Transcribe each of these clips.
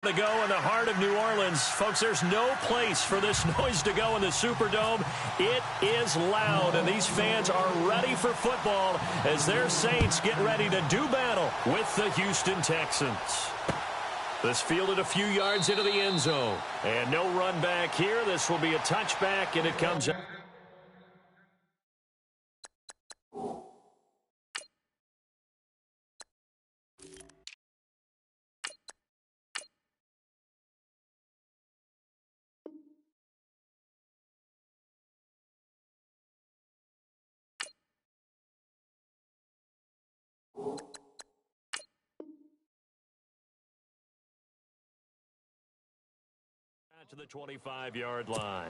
To go in the heart of New Orleans. Folks, there's no place for this noise to go in the Superdome. It is loud, and these fans are ready for football as their Saints get ready to do battle with the Houston Texans. This fielded a few yards into the end zone. And no run back here. This will be a touchback, and it comes out. To the 25-yard line.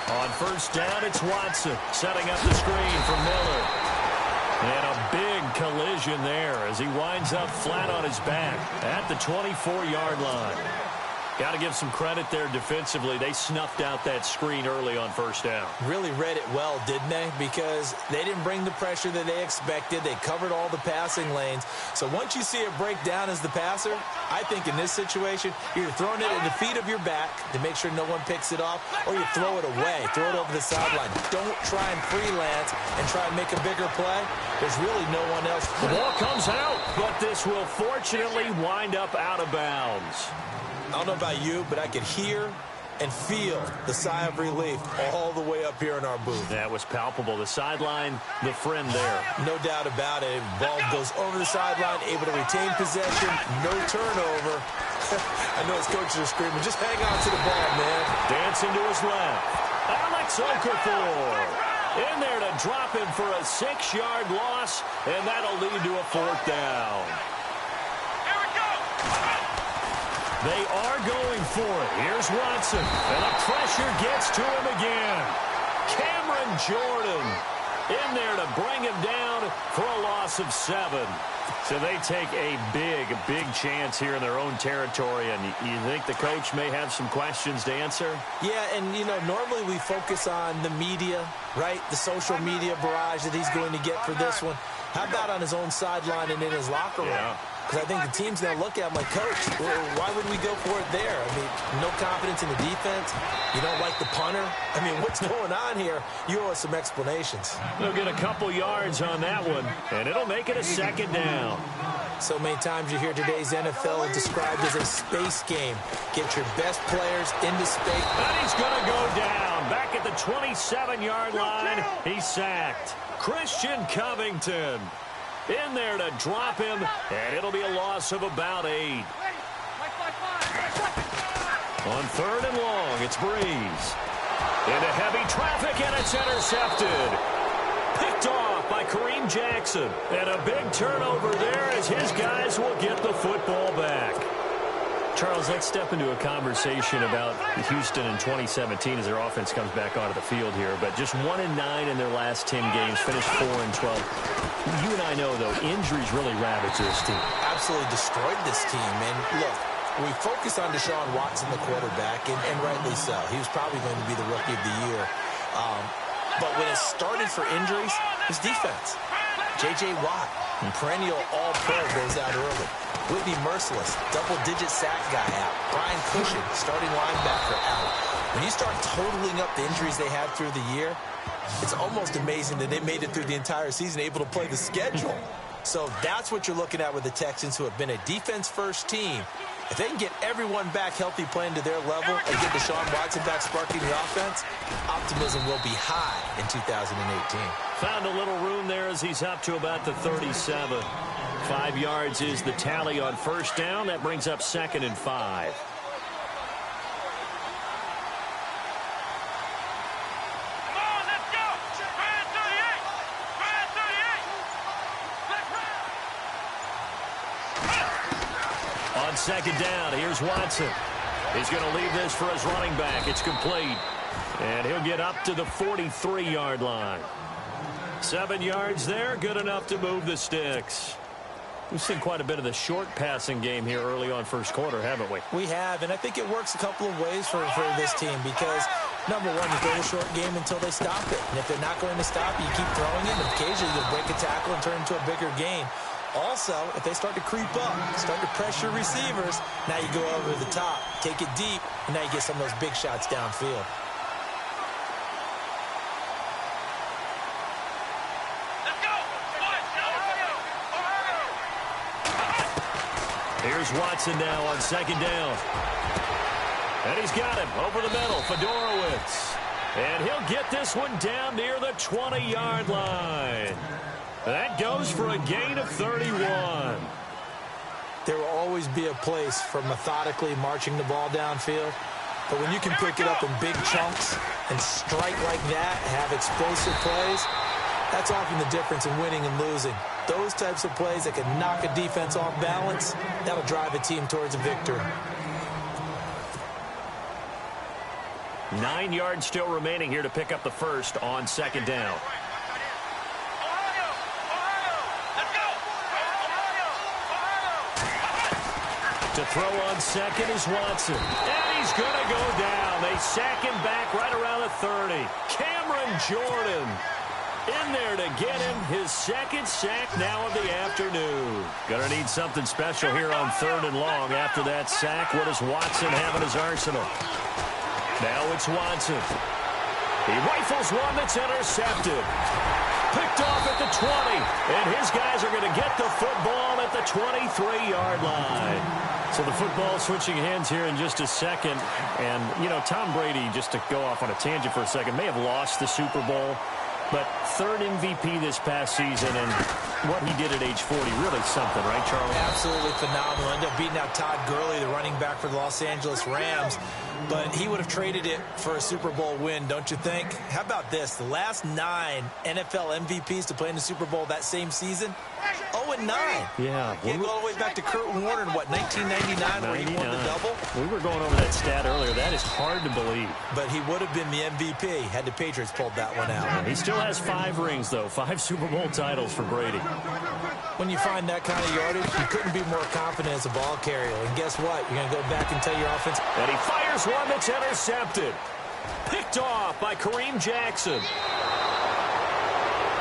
On first down, it's Watson setting up the screen for Miller. And a big collision there as he winds up flat on his back at the 24-yard line. Got to give some credit there defensively. They snuffed out that screen early on first down. Really read it well, didn't they? Because they didn't bring the pressure that they expected. They covered all the passing lanes. So once you see it break down as the passer, I think in this situation, you're throwing it at the feet of your back to make sure no one picks it off, or you throw it away, throw it over the sideline. Don't try and freelance and try and make a bigger play. There's really no one else. The ball comes out, but this will fortunately wind up out of bounds. I don't know about you, but I could hear and feel the sigh of relief all the way up here in our booth. That was palpable. The sideline, the friend there. No doubt about it. Ball goes over the sideline, able to retain possession, no turnover. I know his coaches are screaming, just hang on to the ball, man. Dancing to his left. Alex Okafor in there to drop him for a 6-yard loss, and that'll lead to a 4th down. They are going for it. Here's Watson. And the pressure gets to him again. Cameron Jordan in there to bring him down for a loss of 7. So they take a big chance here in their own territory. And you think the coach may have some questions to answer? Yeah, and, you know, normally we focus on the media, right? The social media barrage that he's going to get for this one. How about on his own sideline and in his locker room? Yeah. Because I think the team's going to look at him like, Coach, why would we go for it there? I mean, no confidence in the defense. You don't like the punter. I mean, what's going on here? You owe us some explanations. They'll get a couple yards on that one, and it'll make it a 2nd down. So many times you hear today's NFL described as a space game. Get your best players into space. And he's going to go down. Back at the 27-yard line, he's sacked. Christian Covington in there to drop him, and it'll be a loss of about 8. On 3rd and long, it's Breeze. Into heavy traffic, and it's intercepted. Picked off by Kareem Jackson. And a big turnover there as his guys will get the football back. Charles, let's step into a conversation about Houston in 2017 as their offense comes back onto the field here. But just 1-9 in their last 10 games, finished 4-12. You and I know, though, injuries really ravage this team. Absolutely destroyed this team. And look, we focus on Deshaun Watson, the quarterback, and rightly so. He was probably going to be the rookie of the year. But when it started for injuries, his defense. J.J. Watt, perennial all-pro, goes out early. Whitney Merciless, double-digit sack guy out. Brian Cushing, starting linebacker, out. When you start totaling up the injuries they had through the year, it's almost amazing that they made it through the entire season able to play the schedule. So that's what you're looking at with the Texans, who have been a defense-first team. If they can get everyone back healthy, playing to their level, and get Deshaun Watson back sparking the offense, optimism will be high in 2018. Found a little room there as he's up to about the 37. 5 yards is the tally on first down. That brings up 2nd and 5. On 2nd down, here's Watson. He's going to leave this for his running back. It's complete. And he'll get up to the 43-yard line. 7 yards there, good enough to move the sticks. We've seen quite a bit of the short passing game here early on first quarter, haven't we? We have, and I think it works a couple of ways for this team because, number one, you throw the short game until they stop it. And if they're not going to stop it, you keep throwing it, and occasionally you'll break a tackle and turn into a bigger gain. Also, if they start to creep up, start to pressure receivers, now you go over the top, take it deep, and now you get some of those big shots downfield. Here's Watson now on second down. And he's got him over the middle, Fedorowicz. And he'll get this one down near the 20-yard line. That goes for a gain of 31. There will always be a place for methodically marching the ball downfield. But when you can pick it up in big chunks and strike like that, have explosive plays, that's often the difference in winning and losing. Those types of plays that can knock a defense off balance, that'll drive a team towards a victory. 9 yards still remaining here to pick up the first on second down. To throw on second is Watson. And he's going to go down. They sack him back right around the 30. Cameron Jordan in there to get him his second sack now of the afternoon. Gonna need something special here on 3rd and long. After that sack, what does Watson have in his arsenal? Now it's Watson. He rifles one that's intercepted. Picked off at the 20. And his guys are going to get the football at the 23-yard line. So the football switching hands here in just a second. And, you know, Tom Brady, just to go off on a tangent for a second, may have lost the Super Bowl. But 3rd MVP this past season, and what he did at age 40, really something, right, Charlie? Absolutely phenomenal. Ended up beating out Todd Gurley, the running back for the Los Angeles Rams. But he would have traded it for a Super Bowl win, don't you think? How about this? The last 9 NFL MVPs to play in the Super Bowl that same season, 0-9. Yeah. You go all the way back to Kurt Warner in, what, 1999, where he won the double? We were going over that stat earlier. That is hard to believe. But he would have been the MVP had the Patriots pulled that one out. Yeah, he still has 5 rings, though. 5 Super Bowl titles for Brady. When you find that kind of yardage, you couldn't be more confident as a ball carrier. And guess what? You're going to go back and tell your offense. And he fires one that's intercepted. Picked off by Kareem Jackson.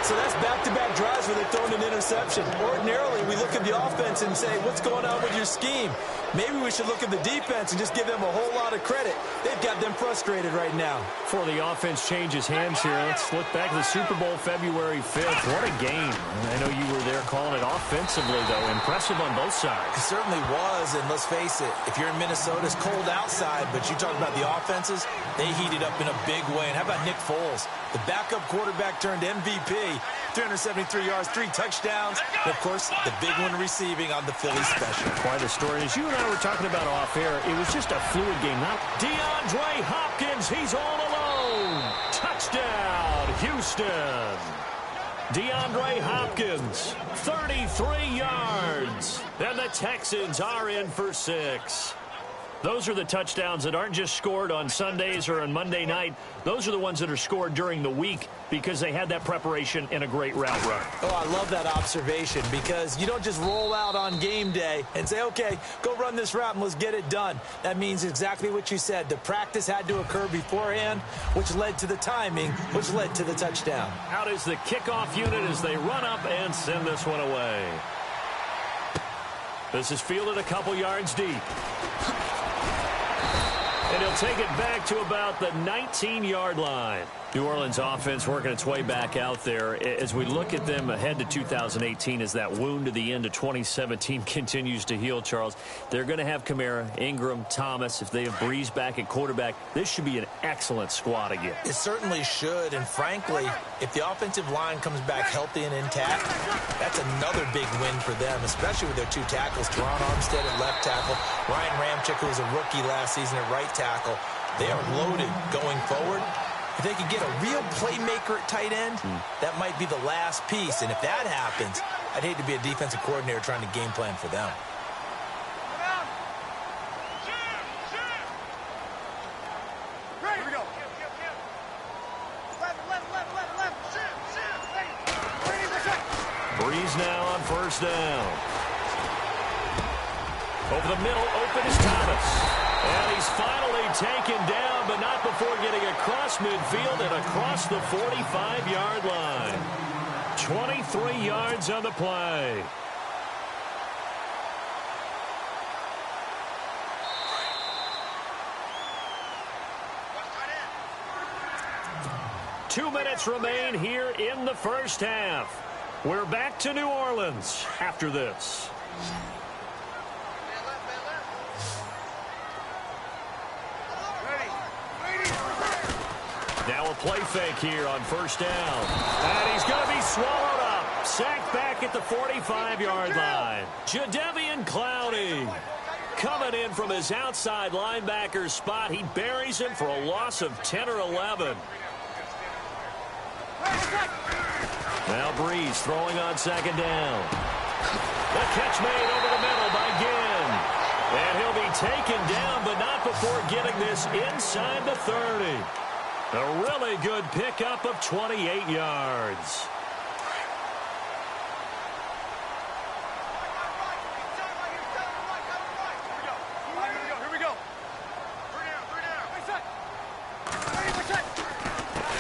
So that's back-to-back drives where they're throwing an interception. Ordinarily, we look at the offense and say, what's going on with your scheme? Maybe we should look at the defense and just give them a whole lot of credit. They've got them frustrated right now. Before the offense changes hands here, let's look back to the Super Bowl February 5th. What a game. I know you were there calling it offensively, though. Impressive on both sides. It certainly was, and let's face it, if you're in Minnesota, it's cold outside, but you talk about the offenses, they heated up in a big way. And how about Nick Foles? The backup quarterback turned MVP, 373 yards, 3 touchdowns, and, of course, the big one receiving on the Philly special. Quite a story. As you and I were talking about off air, it was just a fluid game. Not DeAndre Hopkins, he's all alone. Touchdown, Houston. DeAndre Hopkins, 33 yards. And the Texans are in for 6. Those are the touchdowns that aren't just scored on Sundays or on Monday night. Those are the ones that are scored during the week because they had that preparation and a great route run. Oh, I love that observation because you don't just roll out on game day and say, okay, go run this route and let's get it done. That means exactly what you said. The practice had to occur beforehand, which led to the timing, which led to the touchdown. Out is the kickoff unit as they run up and send this one away. This is fielded a couple yards deep. And he'll take it back to about the 19-yard line. New Orleans offense working its way back out there. As we look at them ahead to 2018 as that wound to the end of 2017 continues to heal, Charles, they're going to have Kamara, Ingram, Thomas. If they have Breeze back at quarterback, this should be an excellent squad again. It certainly should, and frankly, if the offensive line comes back healthy and intact, that's another big win for them, especially with their 2 tackles, Teron Armstead at left tackle, Ryan Ramczyk, who was a rookie last season at right tackle. They are loaded going forward. If they could get a real playmaker at tight end, that might be the last piece. And if that happens, I'd hate to be a defensive coordinator trying to game plan for them. Breeze now on first down. Over the middle, open is Thomas. And he's finally taken down, but not before getting across midfield and across the 45-yard line. 23 yards on the play. Two minutes remain here in the first half. We're back to New Orleans after this. Now a play fake here on first down. And he's going to be swallowed up. Sacked back at the 45-yard line. Jadeveon Clowney coming in from his outside linebacker spot. He buries him for a loss of 10 or 11. Now Breeze throwing on second down. The catch made over the middle by Ginn. And he'll be taken down, but not before getting this inside the 30. A really good pickup of 28 yards.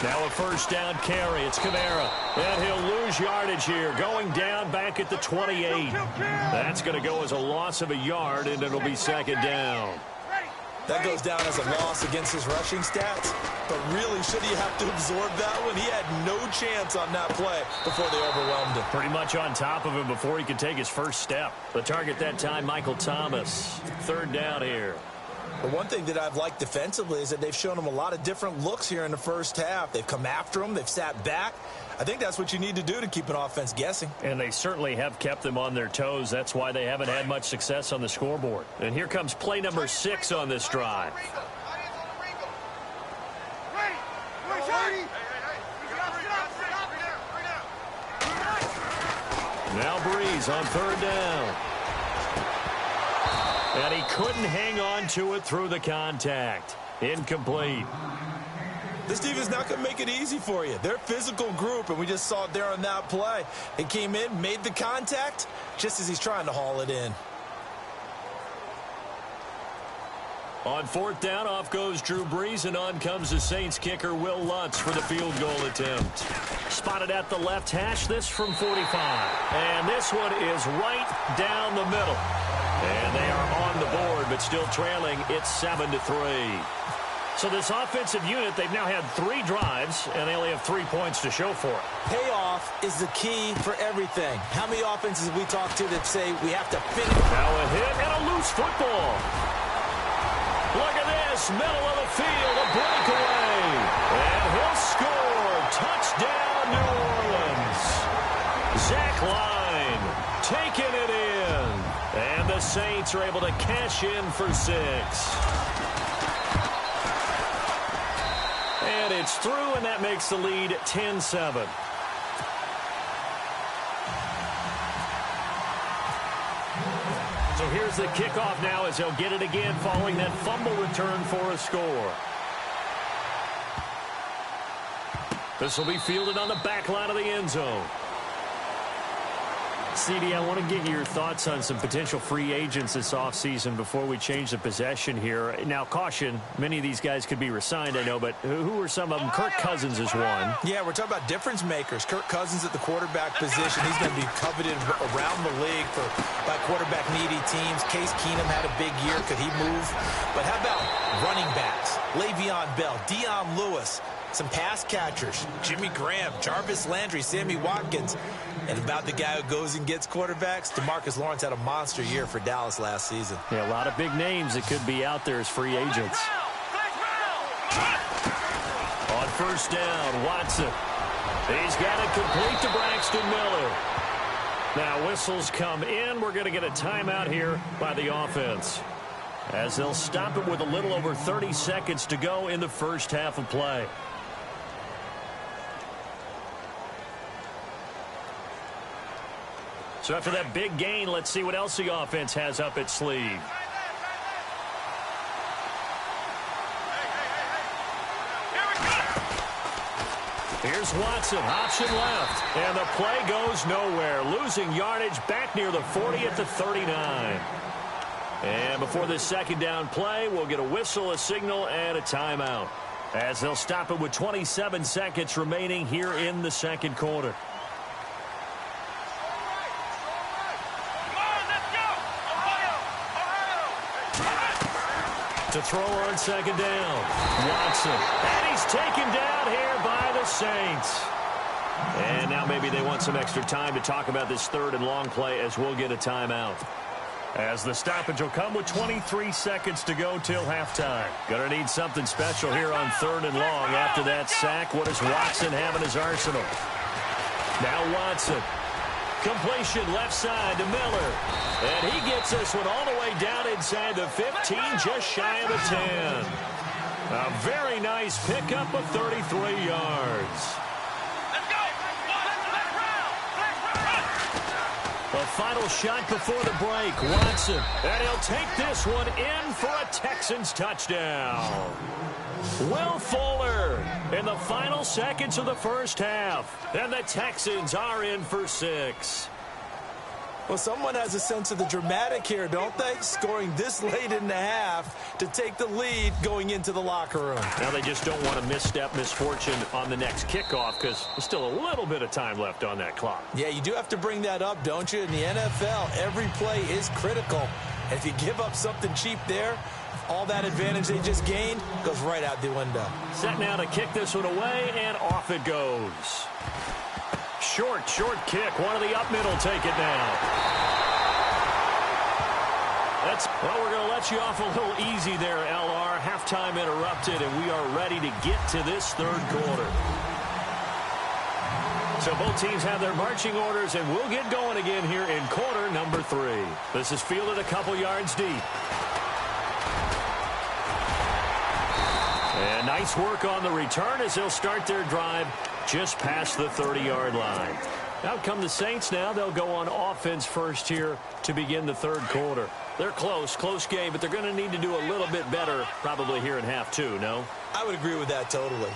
Now a first down carry. It's Kamara. And he'll lose yardage here. Going down back at the 28. That's going to go as a loss of a yard, and it'll be second down. That goes down as a loss against his rushing stats. But really, should he have to absorb that one? He had no chance on that play before they overwhelmed him. Pretty much on top of him before he could take his first step. The target that time, Michael Thomas. Third down here. The one thing that I've liked defensively is that they've shown him a lot of different looks here in the first half. They've come after him. They've sat back. I think that's what you need to do to keep an offense guessing. And they certainly have kept them on their toes. That's why they haven't had much success on the scoreboard. And here comes play number 6 on this drive. Now Breeze on third down. And he couldn't hang on to it through the contact. Incomplete. This defense is not going to make it easy for you. They're a physical group, and we just saw it there on that play. It came in, made the contact, just as he's trying to haul it in. On fourth down, off goes Drew Brees, and on comes the Saints kicker, Will Lutz, for the field goal attempt. Spotted at the left hash, this from 45. And this one is right down the middle. And they are on the board, but still trailing. It's 7-3. So this offensive unit, they've now had 3 drives, and they only have 3 points to show for it. Payoff is the key for everything. How many offenses have we talked to that say we have to finish? Now a hit and a loose football. Look at this, middle of the field, a breakaway. And he'll score. Touchdown, New Orleans. Zach Line taking it in. And the Saints are able to cash in for 6. And it's through, and that makes the lead 10-7. So here's the kickoff now as they'll get it again following that fumble return for a score. This will be fielded on the back line of the end zone. CD, I want to get your thoughts on some potential free agents this offseason before we change the possession here. Now, caution, many of these guys could be re-signed, I know, but who are some of them? Kirk Cousins is one. Yeah, we're talking about difference makers. Kirk Cousins at the quarterback position. He's going to be coveted around the league by quarterback-needy teams. Case Keenum had a big year. Could he move? But how about running backs? Le'Veon Bell, Dion Lewis, some pass catchers, Jimmy Graham, Jarvis Landry, Sammy Watkins. And about the guy who goes and gets quarterbacks, DeMarcus Lawrence had a monster year for Dallas last season. Yeah, a lot of big names that could be out there as free agents. On first down, Watson. He's got it complete to Braxton Miller. Now whistles come in. We're going to get a timeout here by the offense, as they'll stop it with a little over 30 seconds to go in the first half of play. So after that big gain, let's see what else the offense has up its sleeve. Here's Here's Watson, option left. And the play goes nowhere. Losing yardage back near the 40 at the 39. And before this second down play, we'll get a whistle, a signal, and a timeout, as they'll stop it with 27 seconds remaining here in the second quarter. To throw on second down, Watson. And he's taken down here by the Saints. And now maybe they want some extra time to talk about this third and long play, as we'll get a timeout. As the stoppage will come with 23 seconds to go till halftime. Gonna need something special here on third and long. After that sack, what does Watson have in his arsenal? Now Watson. Completion left side to Miller. And he gets this one all the way down inside the 15, just shy of the 10. A very nice pickup of 33 yards. A final shot before the break. Watson. And he'll take this one in for a Texans touchdown. Will Fuller in the final seconds of the first half. And the Texans are in for 6. Well, someone has a sense of the dramatic here, don't they? Scoring this late in the half to take the lead going into the locker room. Now they just don't want to misstep misfortune on the next kickoff, because there's still a little bit of time left on that clock. Yeah, you do have to bring that up, don't you? In the NFL, every play is critical. And if you give up something cheap there, all that advantage they just gained goes right out the window. Set now to kick this one away, and off it goes. Short kick. One of the up middle take it now. Well, we're going to let you off a little easy there, LR. Halftime interrupted, and we are ready to get to this third quarter. So both teams have their marching orders, and we'll get going again here in quarter number 3. This is fielded a couple yards deep. And nice work on the return as they'll start their drive just past the 30-yard line. Out come the Saints now. They'll go on offense first here to begin the third quarter. They're close game, but they're going to need to do a little bit better probably here in half 2, no? I would agree with that totally.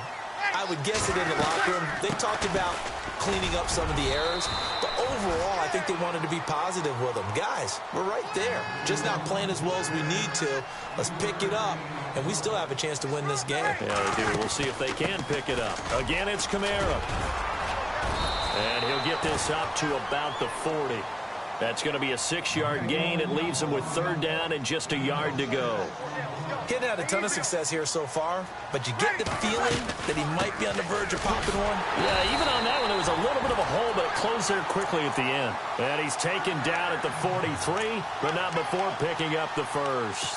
I would guess it in the locker room. They talked about cleaning up some of the errors, but overall, I think they wanted to be positive with them. Guys, we're right there. Just not playing as well as we need to. Let's pick it up, and we still have a chance to win this game. Yeah, they do. We'll see if they can pick it up. Again, it's Kamara. And he'll get this up to about the 40. That's going to be a 6-yard gain. It leaves him with third down and just a yard to go. Getting had a ton of success here so far, but you get the feeling that he might be on the verge of popping one. Yeah, even on that one, there was a little bit of a hole, but it closed there quickly at the end. And he's taken down at the 43, but not before picking up the first.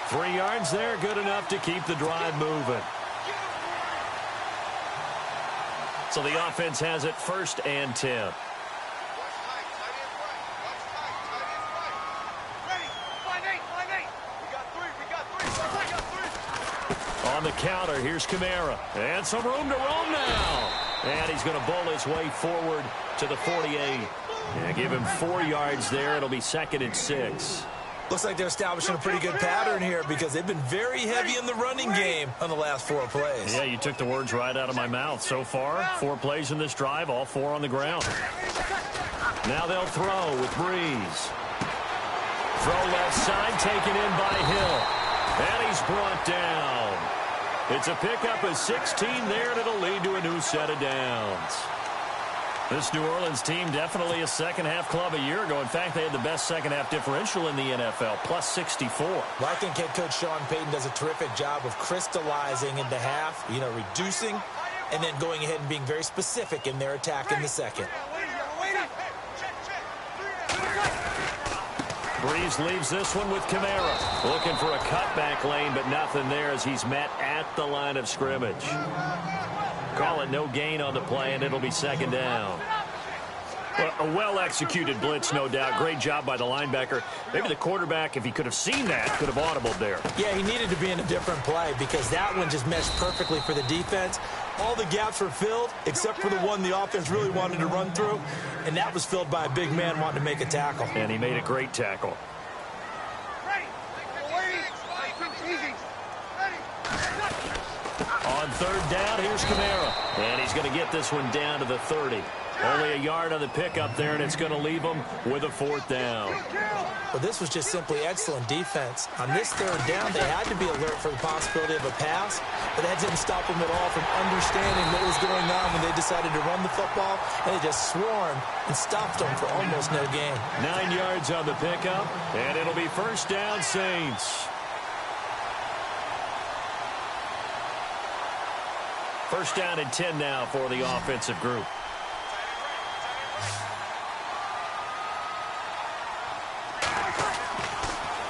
3 yards there, good enough to keep the drive moving. So the offense has it 1st and 10. On the counter, here's Kamara. And some room to roam now. And he's going to bowl his way forward to the 48. And give him 4 yards there. It'll be 2nd and 6. Looks like they're establishing a pretty good pattern here because they've been very heavy in the running game on the last 4 plays. Yeah, you took the words right out of my mouth. So far, 4 plays in this drive, all 4 on the ground. Now they'll throw with Breeze. Throw left side, taken in by Hill. And he's brought down. It's a pickup of 16 there, and it'll lead to a new set of downs. This New Orleans team definitely a second-half club a year ago. In fact, they had the best second-half differential in the NFL, plus 64. Well, I think head coach Sean Payton does a terrific job of crystallizing into half, reducing, and then going ahead and being very specific in their attack in the second. Breeze leaves this one with Kamara. Looking for a cutback lane, but nothing there as he's met at the line of scrimmage. Call it no gain on the play, and it'll be 2nd down. Well, a well-executed blitz, no doubt. Great job by the linebacker. Maybe the quarterback, if he could have seen that, could have audibled there. Yeah, he needed to be in a different play because that one just meshed perfectly for the defense. All the gaps were filled except for the one the offense really wanted to run through, and that was filled by a big man wanting to make a tackle. And he made a great tackle. On On third down, here's Kamara. And he's going to get this one down to the 30. Only a yard on the pickup there, and it's going to leave him with a 4th down. Well, this was just simply excellent defense. On this third down, they had to be alert for the possibility of a pass, but that didn't stop them at all from understanding what was going on when they decided to run the football, and they just swarmed and stopped them for almost no gain. 9 yards on the pickup, and it'll be 1st down, Saints. 1st down and 10 now for the offensive group.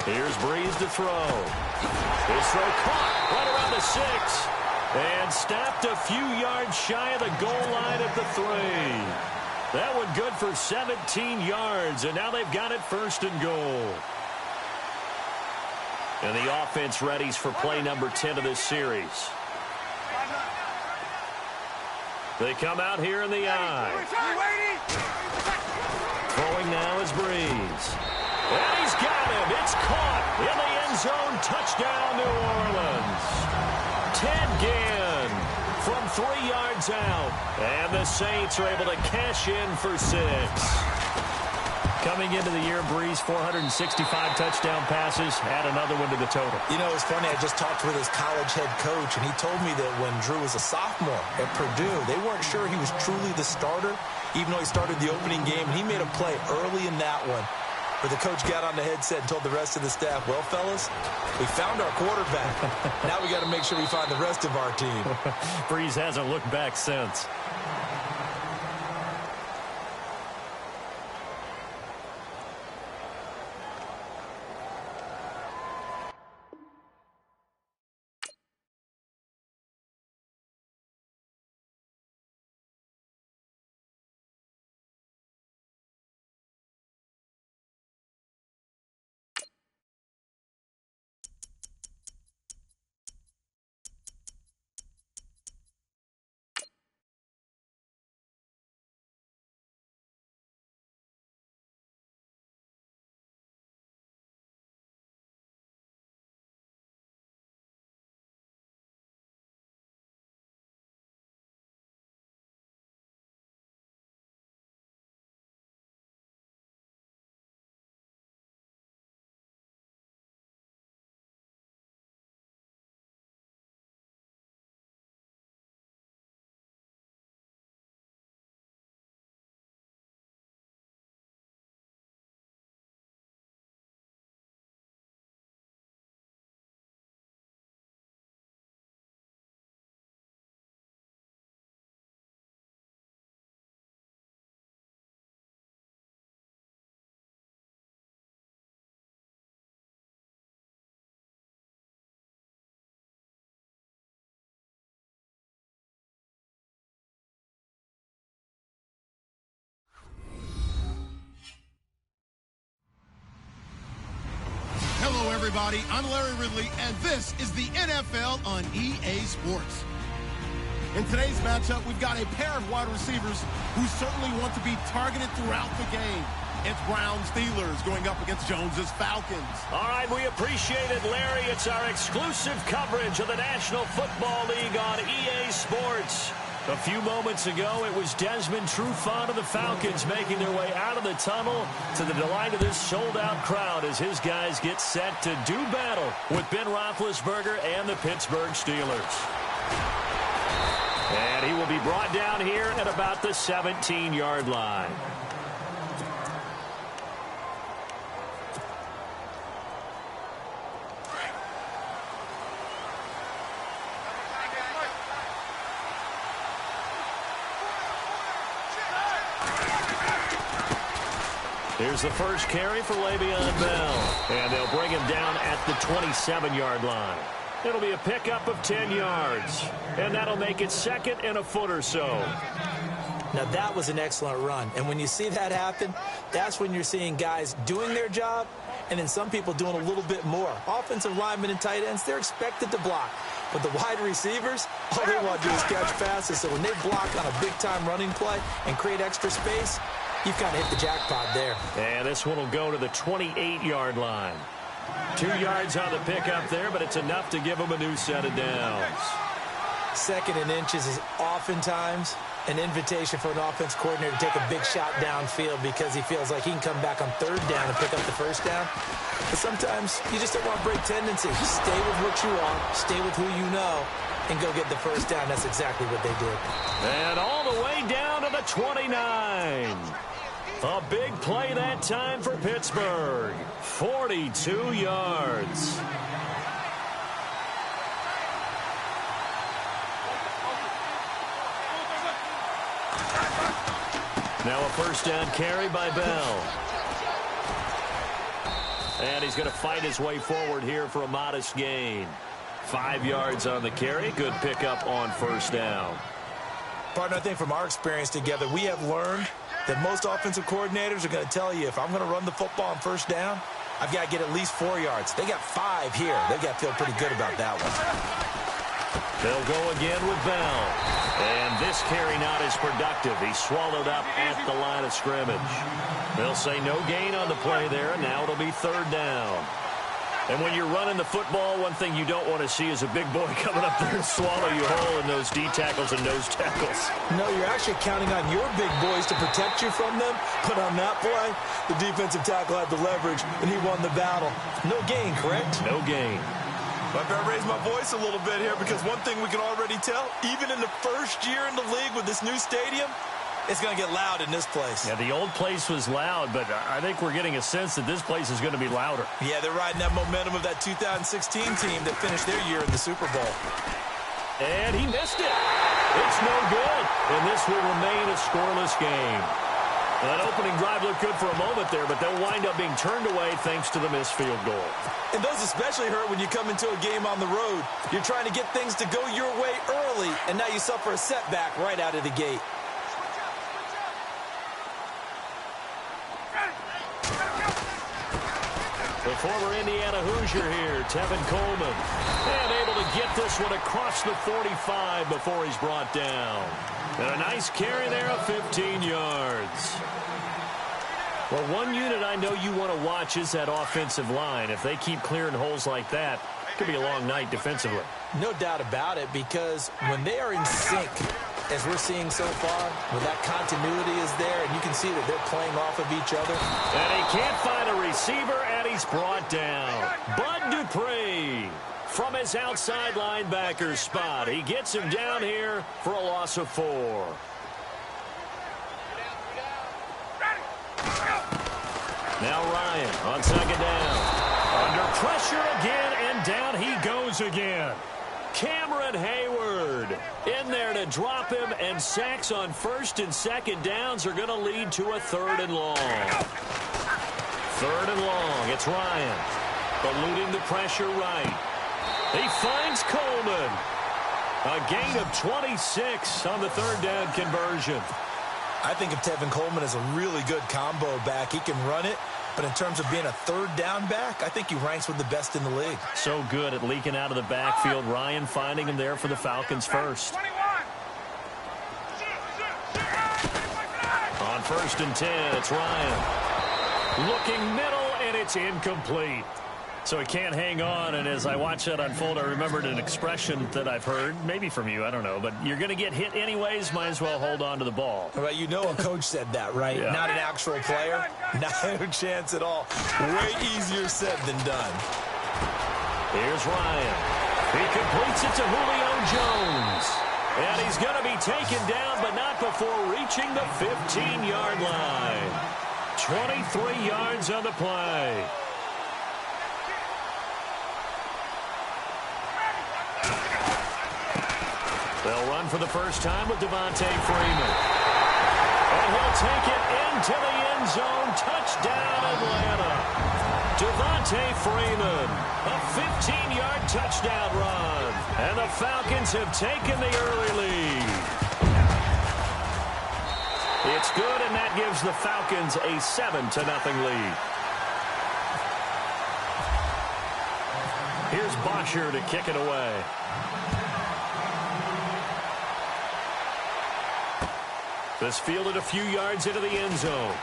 Here's Breeze to throw. His throw caught right around the 6. And snapped a few yards shy of the goal line at the 3. That one good for 17 yards. And now they've got it 1st and goal. And the offense readies for play number 10 of this series. They come out here in the I. Throwing now is Breeze. And he's got him. It's caught in the end zone. Touchdown, New Orleans. Ted Ginn from 3 yards out. And the Saints are able to cash in for 6. Coming into the year, Breeze, 465 touchdown passes. Add another one to the total. You know, it's funny. I just talked with his college head coach, and he told me that when Drew was a sophomore at Purdue, they weren't sure he was truly the starter, even though he started the opening game. And he made a play early in that one where the coach got on the headset and told the rest of the staff, well, fellas, we found our quarterback. Now we got to make sure we find the rest of our team. Breeze hasn't looked back since. Hello, everybody. I'm Larry Ridley, and this is the NFL on EA Sports. In today's matchup, we've got a pair of wide receivers who certainly want to be targeted throughout the game. It's Browns Steelers going up against Jones's Falcons. All right, we appreciate it, Larry. It's our exclusive coverage of the National Football League on EA Sports. A few moments ago, it was Desmond Trufant of the Falcons making their way out of the tunnel to the delight of this sold-out crowd as his guys get set to do battle with Ben Roethlisberger and the Pittsburgh Steelers. And he will be brought down here at about the 17-yard line. Here's the first carry for Le'Veon Bell. And they'll bring him down at the 27-yard line. It'll be a pickup of 10 yards. And that'll make it 2nd and a foot or so. Now, that was an excellent run. And when you see that happen, that's when you're seeing guys doing their job and then some people doing a little bit more. Offensive linemen and tight ends, they're expected to block. But the wide receivers, all they want to do is catch passes. So when they block on a big-time running play and create extra space, you've kind of hit the jackpot there. And this one will go to the 28-yard line. 2 yards on the pickup there, but it's enough to give them a new set of downs. Second and inches is oftentimes an invitation for an offense coordinator to take a big shot downfield because he feels like he can come back on third down and pick up the first down. But sometimes you just don't want to break tendency. Just stay with what you are, stay with who you know, and go get the first down. That's exactly what they did. And all the way down to the 29. A big play that time for Pittsburgh. 42 yards. Now a first down carry by Bell. And he's going to fight his way forward here for a modest gain. 5 yards on the carry. Good pickup on first down. Partner, I think from our experience together, we have learned that most offensive coordinators are going to tell you, if I'm going to run the football on first down, I've got to get at least 4 yards. They got 5 here. They've got to feel pretty good about that one. They'll go again with Bell. And this carry not as productive. He's swallowed up at the line of scrimmage. They'll say no gain on the play there, and now it'll be third down. And when you're running the football, one thing you don't want to see is a big boy coming up there and swallow you whole in those D tackles and nose tackles. No, you're actually counting on your big boys to protect you from them. But on that play, the defensive tackle had the leverage, and he won the battle. No gain, correct? No gain. I better raise my voice a little bit here because one thing we can already tell, even in the first year in the league with this new stadium, it's going to get loud in this place. Yeah, the old place was loud, but I think we're getting a sense that this place is going to be louder. Yeah, they're riding that momentum of that 2016 team that finished their year in the Super Bowl. And he missed it. It's no good. And this will remain a scoreless game. That opening drive looked good for a moment there, but they'll wind up being turned away thanks to the missed field goal. And those especially hurt when you come into a game on the road. You're trying to get things to go your way early, and now you suffer a setback right out of the gate. The former Indiana Hoosier here, Tevin Coleman. And able to get this one across the 45 before he's brought down. And a nice carry there of 15 yards. Well, one unit I know you want to watch is that offensive line. If they keep clearing holes like that, it could be a long night defensively. No doubt about it, because when they are in sync, as we're seeing so far, when that continuity is there, and you can see that they're playing off of each other. And he can't find a receiver, and he's brought down. Bud Dupree from his outside linebacker spot. He gets him down here for a loss of 4. Now Ryan on second down. Under pressure again, and down he goes again. Cameron Hayward in there to drop him, and sacks on first and second downs are going to lead to a third and long. Third and long. It's Ryan. Eluding the pressure right. He finds Coleman. A gain of 26 on the third down conversion. I think of Tevin Coleman as a really good combo back. He can run it, but in terms of being a third down back, I think he ranks with the best in the league. So good at leaking out of the backfield. Ryan finding him there for the Falcons first. On first and 10, it's Ryan. Looking middle, and it's incomplete. So he can't hang on, and as I watch that unfold, I remembered an expression that I've heard, maybe from you, I don't know, but you're going to get hit anyways, might as well hold on to the ball. Well, you know a coach said that, right? Yeah. Not an actual player. No chance at all. Way easier said than done. Here's Ryan. He completes it to Julio Jones. And he's going to be taken down, but not before reaching the 15-yard line. 23 yards on the play. They'll run for the first time with Devontae Freeman. And he'll take it into the end zone. Touchdown, Atlanta. Devontae Freeman, a 15-yard touchdown run. And the Falcons have taken the early lead. It's good, and that gives the Falcons a 7-0 lead. Here's Bosher to kick it away. This fielded a few yards into the end zone.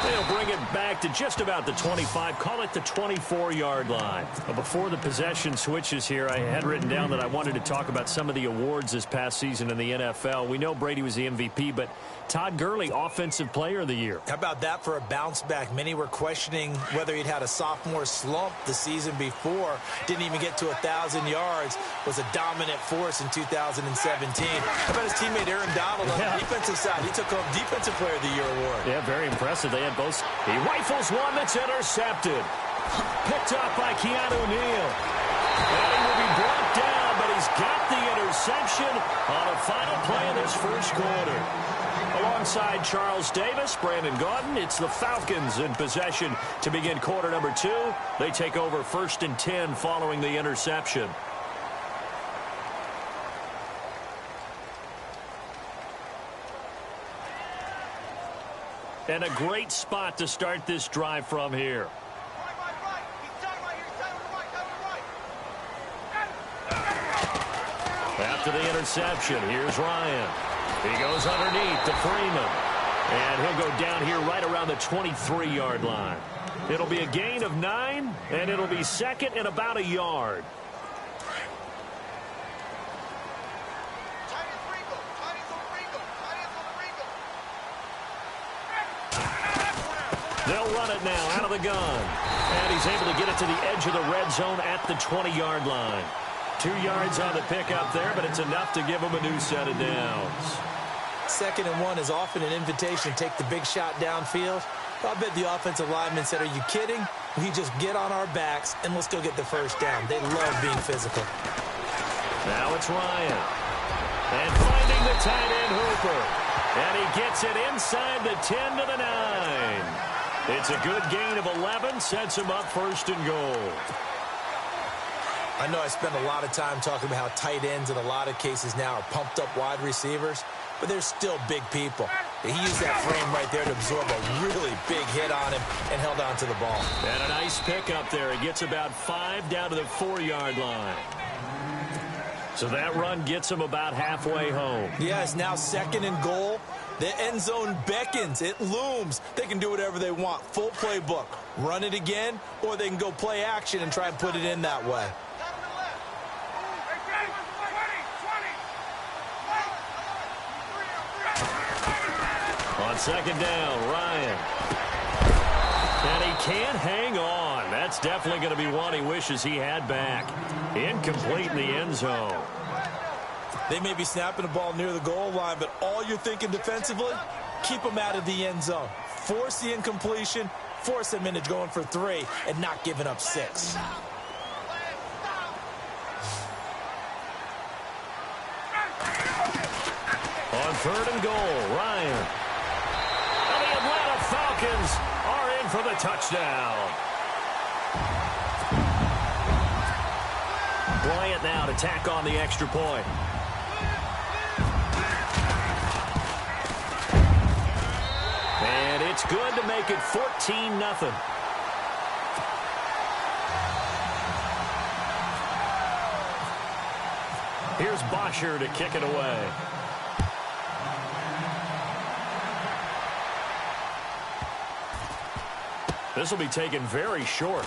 They'll bring it back to just about the 25. Call it the 24-yard line. But before the possession switches here, I had written down that I wanted to talk about some of the awards this past season in the NFL. We know Brady was the MVP, but Todd Gurley, Offensive Player of the Year. How about that for a bounce back? Many were questioning whether he'd had a sophomore slump the season before. Didn't even get to 1,000 yards. Was a dominant force in 2017. How about his teammate Aaron Donald on the defensive side? He took home Defensive Player of the Year award. Yeah, very impressive. They had both. He rifles one that's intercepted. Picked up by Keanu Neal. And he will be brought down, but he's got the interception on a final play of this first quarter. Alongside Charles Davis, Brandon Gaudin, it's the Falcons in possession to begin quarter number 2. They take over 1st and 10 following the interception. And a great spot to start this drive from here. After the interception, here's Ryan. He goes underneath to Freeman. And he'll go down here right around the 23-yard line. It'll be a gain of 9, and it'll be second and about a yard. They'll run it now out of the gun. And he's able to get it to the edge of the red zone at the 20-yard line. 2 yards on the pickup there, but it's enough to give him a new set of downs. 2nd and 1 is often an invitation to take the big shot downfield. I bet the offensive lineman said, "Are you kidding? We just get on our backs and let's go get the first down." They love being physical. Now it's Ryan. And finding the tight end Hooper. And he gets it inside the 10 to the 9. It's a good gain of 11, sets him up 1st and goal. I know I spend a lot of time talking about how tight ends in a lot of cases now are pumped up wide receivers, but they're still big people. He used that frame right there to absorb a really big hit on him and held on to the ball. And a nice pickup there. He gets about 5 down to the 4-yard line. So that run gets him about halfway home. Yeah, it's now 2nd and goal. The end zone beckons. It looms. They can do whatever they want. Full playbook. Run it again, or they can go play action and try and put it in that way. On 2nd down, Ryan. And he can't hang on. That's definitely going to be one he wishes he had back. Incomplete in the end zone. They may be snapping the ball near the goal line, but all you're thinking defensively, keep them out of the end zone. Force the incompletion, force them into going for 3, and not giving up 6. On 3rd and goal, Ryan. And the Atlanta Falcons are in for the touchdown. Bryant now to tack on the extra point. And it's good to make it 14-0. Here's Bosher to kick it away. This will be taken very short.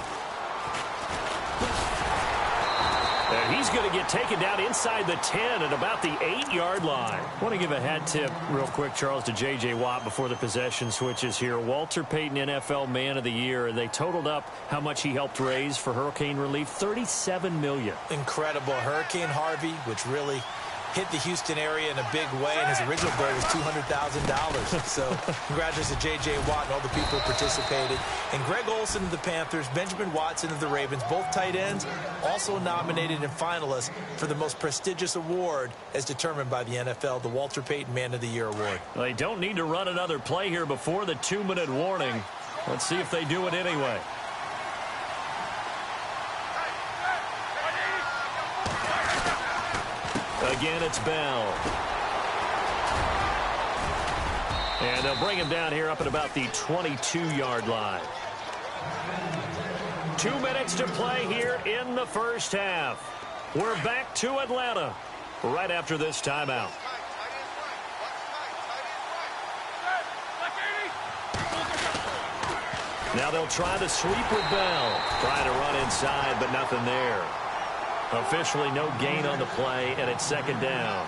And he's going to get taken down inside the 10 at about the 8-yard line. I want to give a hat tip real quick, Charles, to J.J. Watt before the possession switches here. Walter Payton, NFL Man of the Year. They totaled up how much he helped raise for hurricane relief, $37 million. Incredible. Hurricane Harvey, which really hit the Houston area in a big way, and his original goal was $200,000. So congratulations to J.J. Watt and all the people who participated. And Greg Olsen of the Panthers, Benjamin Watson of the Ravens, both tight ends, also nominated and finalists for the most prestigious award as determined by the NFL, the Walter Payton Man of the Year Award. They don't need to run another play here before the 2-minute warning. Let's see if they do it anyway. Again, it's Bell. And they'll bring him down here up at about the 22-yard line. 2 minutes to play here in the first half. We're back to Atlanta right after this timeout. Now they'll try the sweep with Bell. Trying to run inside, but nothing there. Officially no gain on the play, and it's second down.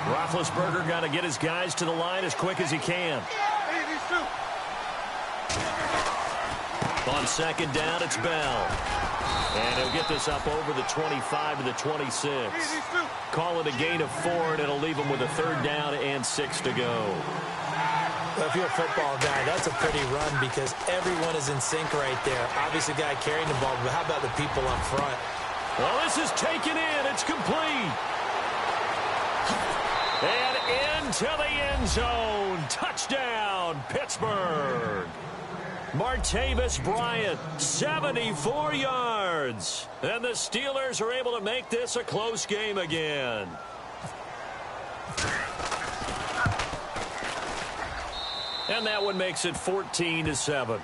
Roethlisberger got to get his guys to the line as quick as he can. On second down, it's Bell. And he'll get this up over the 25 to the 26. Call it a gain of 4, and it'll leave him with a third down and 6 to go. Well, if you're a football guy, that's a pretty run because everyone is in sync right there. Obviously, the guy carrying the ball, but how about the people up front? Well, this is taken in. It's complete. And into the end zone. Touchdown, Pittsburgh. Martavis Bryant, 74 yards. And the Steelers are able to make this a close game again. And that one makes it 14-7.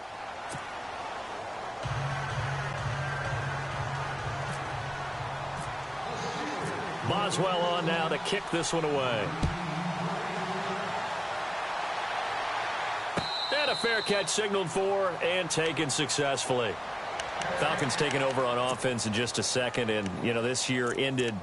Boswell on now to kick this one away. And a fair catch signaled for and taken successfully. Falcons taking over on offense in just a second. And, you know, this year ended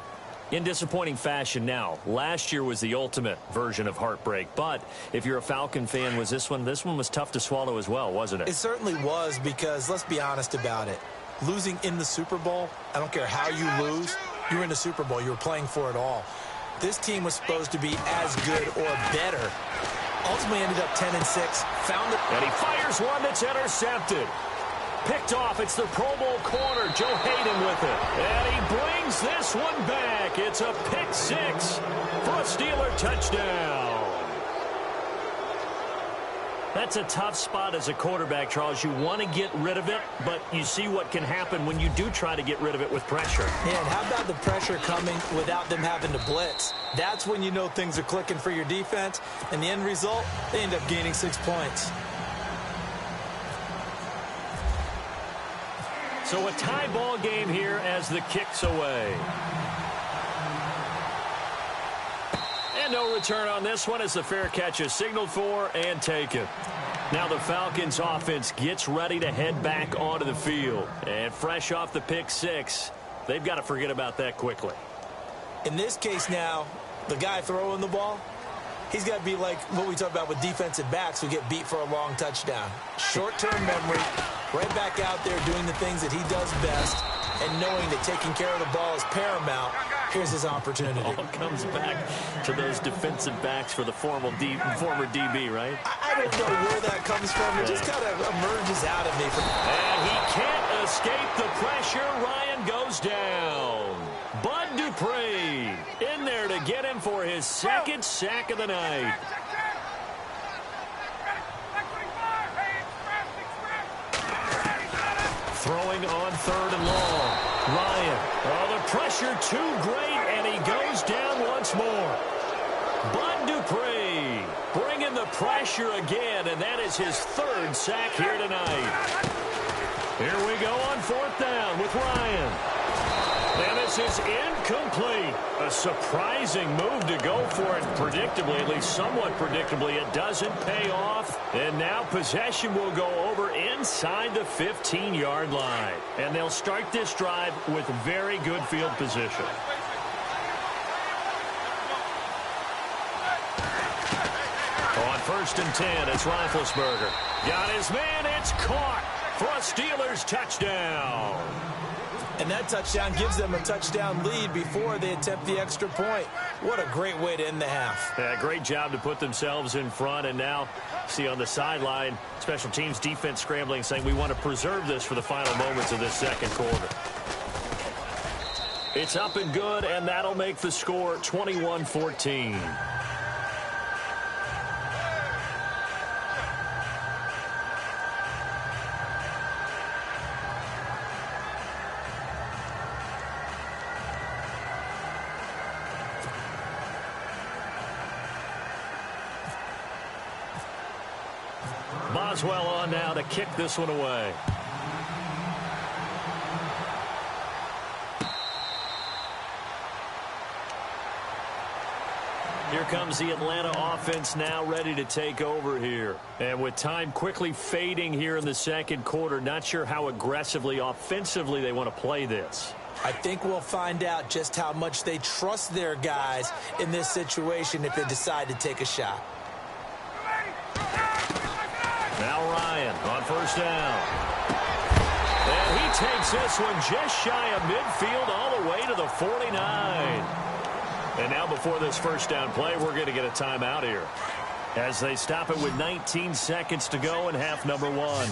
in disappointing fashion. Now, last year was the ultimate version of heartbreak. But if you're a Falcon fan, was this one was tough to swallow as well, wasn't it? It certainly was because, let's be honest about it, losing in the Super Bowl, I don't care how you lose, you're in the Super Bowl. You were playing for it all. This team was supposed to be as good or better. Ultimately ended up 10-6. Found it. And he fires one that's intercepted. Picked off. It's the Pro Bowl corner. Joe Hayden with it. And he brings this one back. It's a pick 6 for a Steeler touchdown. That's a tough spot as a quarterback, Charles. You want to get rid of it, but you see what can happen when you do try to get rid of it with pressure. Yeah, and how about the pressure coming without them having to blitz? That's when you know things are clicking for your defense, and the end result, they end up gaining 6 points. So a tie ball game here as the kick's away. And no return on this one as the fair catch is signaled for and taken. Now the Falcons offense gets ready to head back onto the field. And fresh off the pick 6, they've got to forget about that quickly. In this case now, the guy throwing the ball, he's got to be like what we talk about with defensive backs who get beat for a long touchdown. Short-term memory, right back out there doing the things that he does best, and knowing that taking care of the ball is paramount. Here's his opportunity. All comes back to those defensive backs for the former DB, right? I don't know where that comes from. It just kind of emerges out of me. And he can't escape the pressure. Ryan goes down. Bud Dupree in there to get him for his second sack of the night. Throwing on 3rd and long. Ryan. Oh, the pressure too great, and he goes down once more. Bud Dupree bringing the pressure again, and that is his 3rd sack here tonight. Here we go on 4th down with Ryan. And this is incomplete. A surprising move to go for it predictably, at least somewhat predictably. It doesn't pay off. And now possession will go over inside the 15-yard line. And they'll start this drive with very good field position. On 1st and 10, it's Roethlisberger. Got his man. It's caught for a Steelers touchdown. And that touchdown gives them a touchdown lead before they attempt the extra point. What a great way to end the half. Yeah, great job to put themselves in front. And now, see on the sideline, special teams defense scrambling, saying we want to preserve this for the final moments of this second quarter. It's up and good, and that'll make the score 21-14. Boswell on now to kick this one away. Here comes the Atlanta offense now ready to take over here. And with time quickly fading here in the second quarter, not sure how aggressively, offensively they want to play this. I think we'll find out just how much they trust their guys in this situation if they decide to take a shot. Now Ryan on first down. And he takes this one just shy of midfield all the way to the 49. And now before this first down play, we're going to get a timeout here as they stop it with 19 seconds to go in half number one.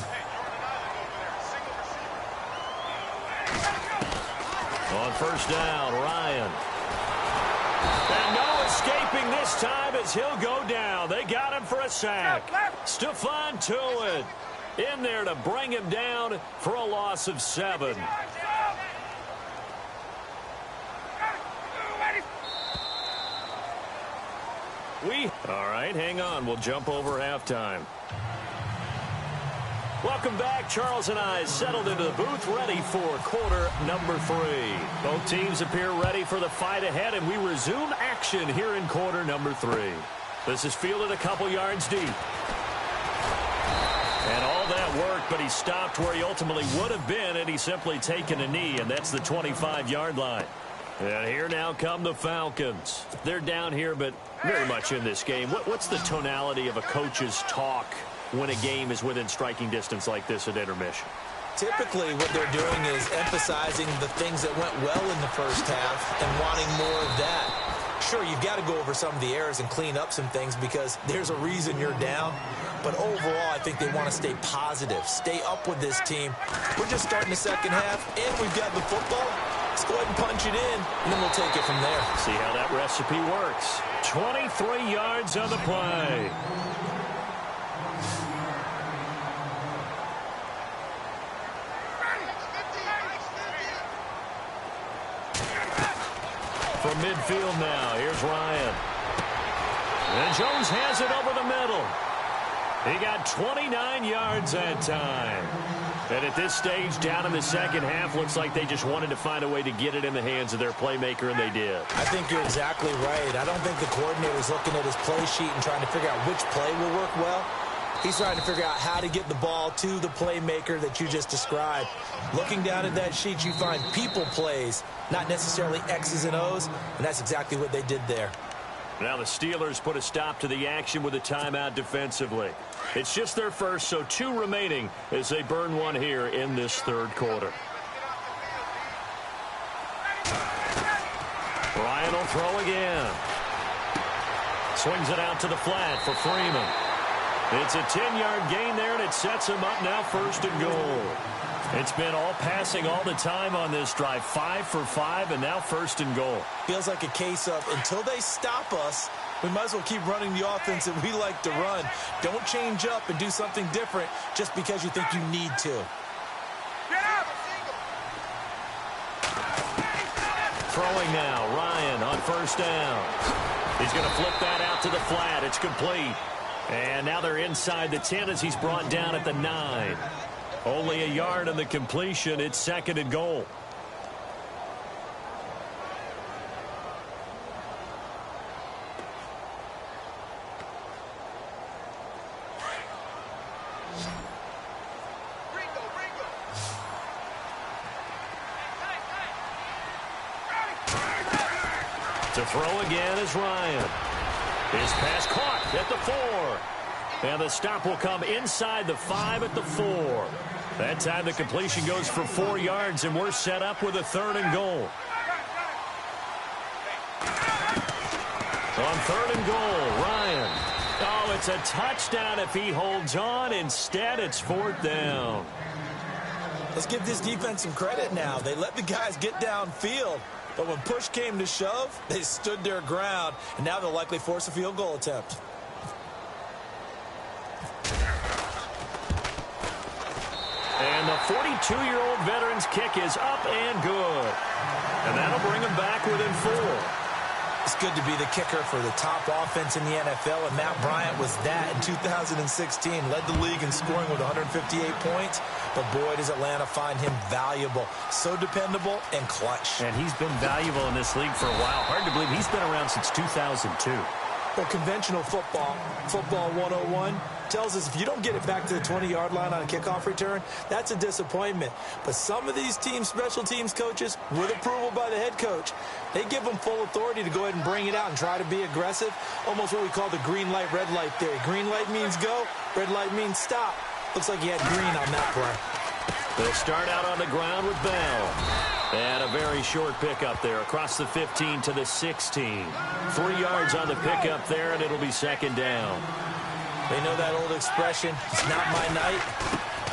On first down, Ryan. And no escaping this time as he'll go down. They got him for a sack. Stephon Tuitt in there to bring him down for a loss of 7. All right, hang on. We'll jump over halftime. Welcome back. Charles and I settled into the booth, ready for quarter number 3. Both teams appear ready for the fight ahead, and we resume action here in quarter number 3. This is fielded a couple yards deep. And all that work, but he stopped where he ultimately would have been, and he's simply taken a knee, and that's the 25-yard line. And here now come the Falcons. They're down here, but very much in this game. What's the tonality of a coach's talk when a game is within striking distance like this at intermission? Typically, what they're doing is emphasizing the things that went well in the first half and wanting more of that. Sure, you've got to go over some of the errors and clean up some things because there's a reason you're down. But overall, I think they want to stay positive, stay up with this team. We're just starting the second half, and we've got the football. Let's go ahead and punch it in, and then we'll take it from there. See how that recipe works. 23 yards on the play. From midfield now, here's Ryan. And Jones has it over the middle. He got 29 yards that time. And at this stage, down in the second half, looks like they just wanted to find a way to get it in the hands of their playmaker, and they did. I think you're exactly right. I don't think the coordinator's looking at his play sheet and trying to figure out which play will work well. He's trying to figure out how to get the ball to the playmaker that you just described. Looking down at that sheet, you find people plays, not necessarily X's and O's, and that's exactly what they did there. Now the Steelers put a stop to the action with a timeout defensively. It's just their first, so 2 remaining as they burn one here in this third quarter. Ryan will throw again. Swings it out to the flat for Freeman. It's a 10-yard gain there, and it sets him up now first and goal. It's been all passing all the time on this drive. 5 for 5, and now first and goal. Feels like a case of until they stop us, we might as well keep running the offense that we like to run. Don't change up and do something different just because you think you need to. Throwing now, Ryan on first down. He's going to flip that out to the flat. It's complete. And now they're inside the 10 as he's brought down at the 9. Only a yard on the completion. It's second and goal. To throw again is Ryan. His pass caught at the 4. And the stop will come inside the 5 at the 4. That time the completion goes for 4 yards, and we're set up with a third and goal. On third and goal, Ryan. Oh, it's a touchdown if he holds on. Instead, it's fourth down. Let's give this defense some credit now. They let the guys get downfield. But when push came to shove, they stood their ground, and now they'll likely force a field goal attempt. And the 42-year-old veteran's kick is up and good. And that'll bring him back within 4. It's good to be the kicker for the top offense in the NFL, and Matt Bryant was that in 2016. Led the league in scoring with 158 points, but boy, does Atlanta find him valuable. So dependable and clutch. And he's been valuable in this league for a while. Hard to believe he's been around since 2002. Well, conventional football 101, tells us if you don't get it back to the 20-yard line on a kickoff return, that's a disappointment. But some of these teams, special teams coaches, with approval by the head coach, they give them full authority to go ahead and bring it out and try to be aggressive, almost what we call the green light, red light theory. Green light means go, red light means stop. Looks like he had green on that play. They'll start out on the ground with Bell. And a very short pickup there across the 15 to the 16. 3 yards on the pickup there, and it'll be second down. They know that old expression, it's not my night.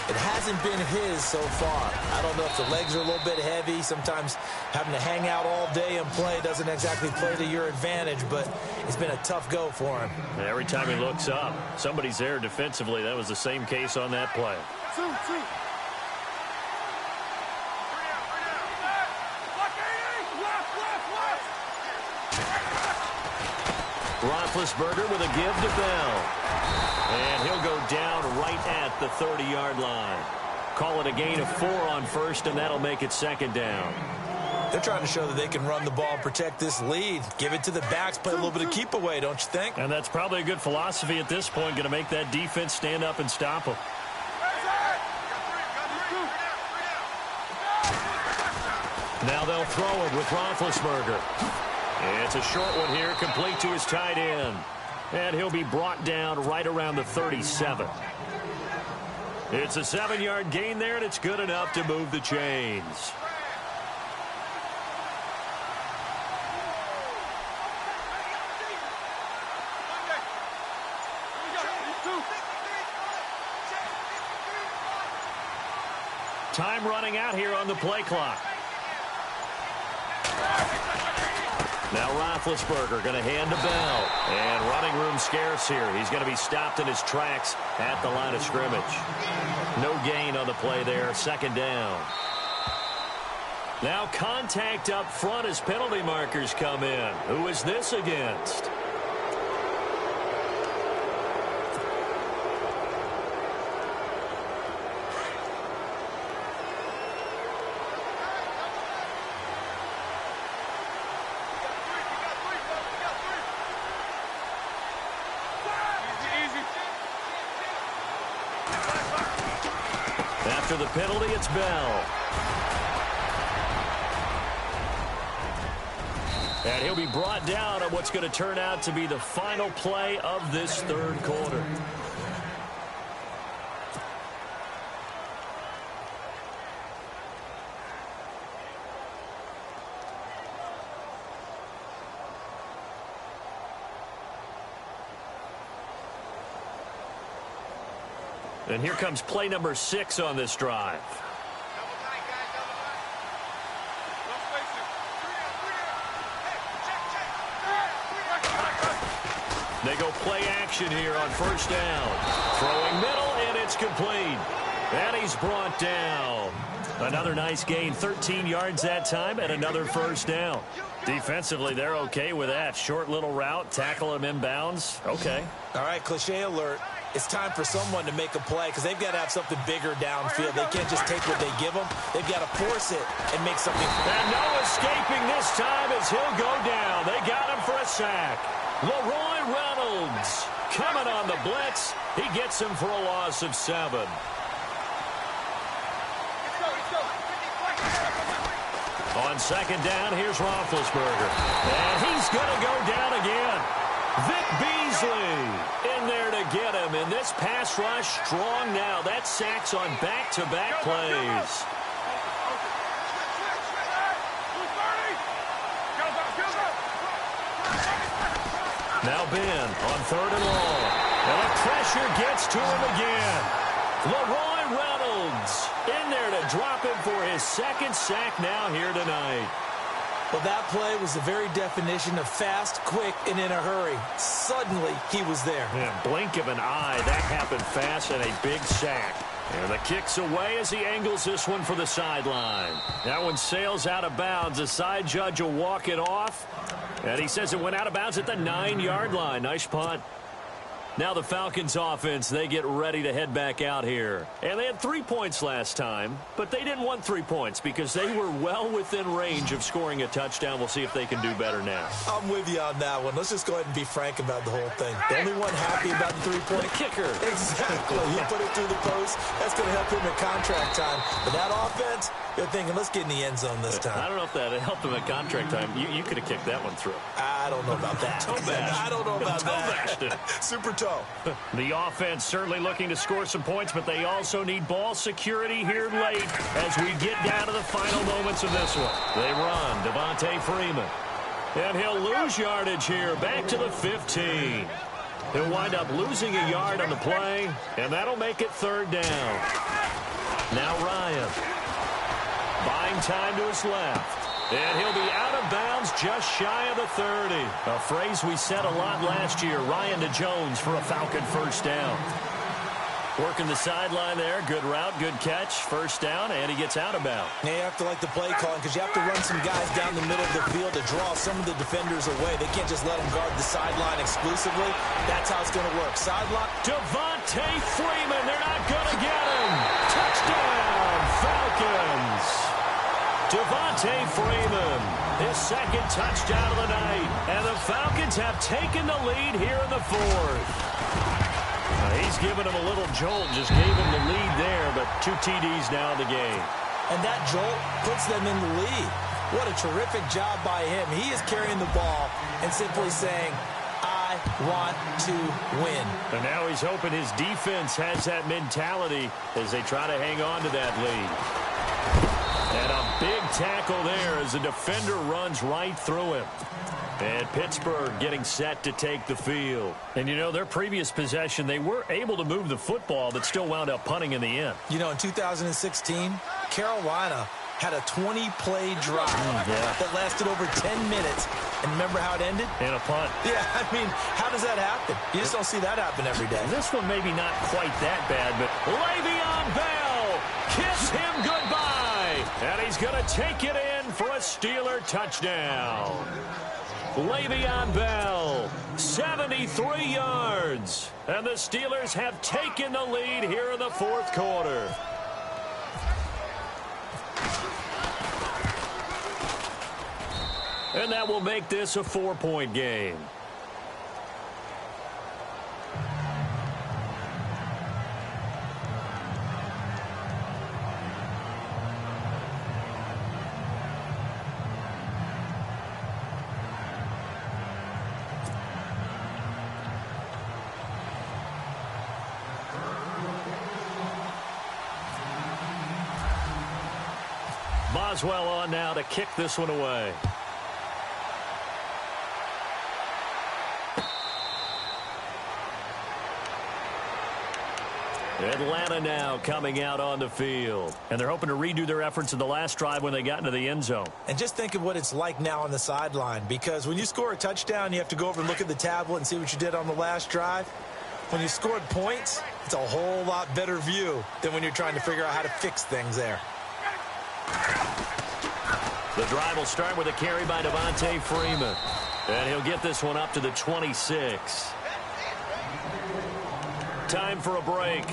It hasn't been his so far. I don't know if the legs are a little bit heavy. Sometimes having to hang out all day and play doesn't exactly play to your advantage, but it's been a tough go for him. And every time he looks up, somebody's there defensively. That was the same case on that play. Two. Roethlisberger with a give to Bell. And he'll go down right at the 30-yard line. Call it a gain of 4 on first, and that'll make it second down. They're trying to show that they can run the ball and protect this lead. Give it to the backs, play a little bit of keep away, don't you think? And that's probably a good philosophy at this point, going to make that defense stand up and stop them. Now they'll throw it with Roethlisberger. It's a short one here, complete to his tight end. And he'll be brought down right around the 37. It's a 7-yard gain there, and it's good enough to move the chains. Time running out here on the play clock. Now Roethlisberger going to hand to Bell. And running room scarce here. He's going to be stopped in his tracks at the line of scrimmage. No gain on the play there. Second down. Now contact up front as penalty markers come in. Who is this against? After the penalty, it's Bell. And he'll be brought down on what's going to turn out to be the final play of this third quarter. And here comes play number 6 on this drive. They go play action here on first down. Throwing middle, and it's complete. And he's brought down. Another nice gain, 13 yards that time, and another first down. Defensively, they're okay with that. Short little route, tackle him inbounds. Okay. All right, cliche alert. It's time for someone to make a play because they've got to have something bigger downfield. They can't just take what they give them. They've got to force it and make something. And no escaping this time as he'll go down. They got him for a sack. Leroy Reynolds coming on the blitz. He gets him for a loss of 7. On second down, here's Roethlisberger. And he's going to go down again. Vic Beasley in there to get him. And this pass rush strong now. That sacks on back-to-back plays. Now Ben on third and long. And the pressure gets to him again. Leroy Reynolds in there to drop him for his second sack now here tonight. Well, that play was the very definition of fast, quick, and in a hurry. Suddenly, he was there. Yeah, blink of an eye. That happened fast and a big sack. And the kick's away as he angles this one for the sideline. That one sails out of bounds. The side judge will walk it off. And he says it went out of bounds at the 9-yard line. Nice punt. Now the Falcons offense, they get ready to head back out here. And they had 3 points last time, but they didn't want 3 points because they were well within range of scoring a touchdown. We'll see if they can do better now. I'm with you on that one. Let's just go ahead and be frank about the whole thing. The only one happy about the 3-point. The kicker. Exactly. He put it through the post. That's going to help him at contract time. But that offense, you're thinking, let's get in the end zone this time. I don't know if that helped him at contract time. You could have kicked that one through. I don't know about that. I don't know about that. Super toe. The offense certainly looking to score some points, but they also need ball security here late as we get down to the final moments of this one. They run. Devontae Freeman. And he'll lose yardage here. Back to the 15. He'll wind up losing a yard on the play, and that'll make it 3rd down. Now Ryan. Buying time to his left. And he'll be out of bounds just shy of the 30. A phrase we said a lot last year. Ryan to Jones for a Falcon 1st down. Working the sideline there. Good route, good catch. 1st down, and he gets out of bounds. Now you have to like the play calling because you have to run some guys down the middle of the field to draw some of the defenders away. They can't just let them guard the sideline exclusively. That's how it's going to work. Sideline. Devontae Freeman. They're not going to get him. Touchdown, Falcons. Devontae Freeman, his 2nd touchdown of the night. And the Falcons have taken the lead here in the 4th. He's given him a little jolt, just gave him the lead there, but 2 TDs now in the game. And that jolt puts them in the lead. What a terrific job by him. He is carrying the ball and simply saying, I want to win. And now he's hoping his defense has that mentality as they try to hang on to that lead. And a big tackle there as the defender runs right through him. And Pittsburgh getting set to take the field. And, you know, their previous possession, they were able to move the football, but still wound up punting in the end. You know, in 2016, Carolina had a 20-play drive that lasted over 10 minutes. And remember how it ended? In a punt. Yeah, I mean, how does that happen? You just don't see that happen every day. This one maybe not quite that bad, but Le'Veon Bell, kiss him goodbye. And he's going to take it in for a Steeler touchdown. Le'Veon Bell, 73 yards. And the Steelers have taken the lead here in the 4th quarter. And that will make this a 4-point game. Boswell on now to kick this one away. Atlanta now coming out on the field. And they're hoping to redo their efforts in the last drive when they got into the end zone. And just think of what it's like now on the sideline. Because when you score a touchdown, you have to go over and look at the tablet and see what you did on the last drive. When you scored points, it's a whole lot better view than when you're trying to figure out how to fix things there. The drive will start with a carry by Devontae Freeman. And he'll get this one up to the 26. Time for a break.